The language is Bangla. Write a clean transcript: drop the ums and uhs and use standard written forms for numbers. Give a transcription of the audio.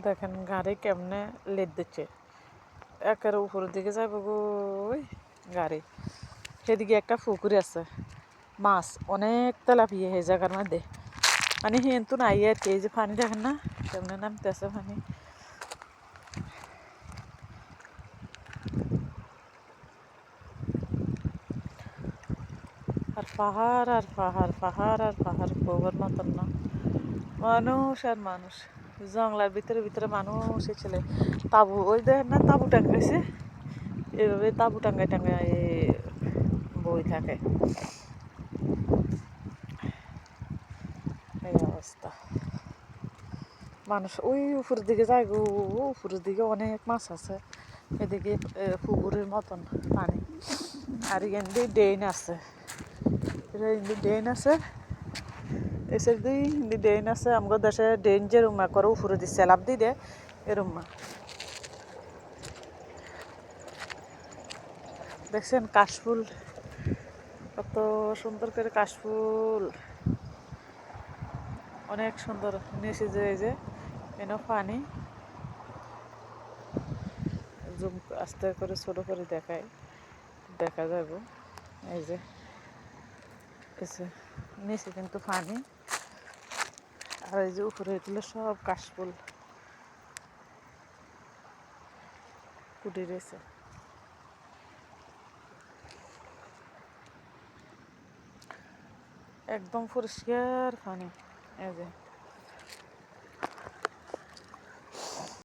দেখেন গাড়ি কেমনে লেট দিচ্ছে, একের উপরের দিকে যাবো গো ওই গাড়ি। সেদিকে একটা পুকুর আছে, মাছ অনেক তেলাপিয়া এই জায়গার মধ্যে, মানে কিন্তু নাই আর কি। এই যে পানি দেখেন না কেমনে নামতেছে পানি। আর পাহাড় আর পাহাড়, পাহাড় আর পাহাড়, গোবর মতন না, মানুষ আর মানুষ। জঙ্গলার ভিতরে ভিতরে মানুষই ছেলে। তাবু ওই দেখেন না তাবু টাঙ্গাইছে, এভাবে তাবু টাঙ্গায় টাঙ্গায় বই থাকে। এই অবস্থা। মানুষ ওই উপরের দিকে যায় গো, উপরের দিকে অনেক মাছ আছে। এদিকে পুকুরের মতন পানি, আর এখানে ড্রেন আছে, ড্রেন আছে এসে দুই হিন্দি ড্রেন আছে। আমাদের দেশে ড্রেন যে রুমা করে উপরে দিয়ে সেলাপ দিয়ে দেয় এরুমা। দেখছেন কাশফুল, কত সুন্দর করে কাশফুল, অনেক সুন্দর। নিচে যে এই যে এনে পানি, জুম আস্তে করে ছোট করে দেখায়, দেখা যাবো। এই যে নিচে কিন্তু পানি, আর এই যে উপরে এগুলো সব কাশফুল ফুটে রয়েছে। একদম পরিষ্কার পানি। এই যে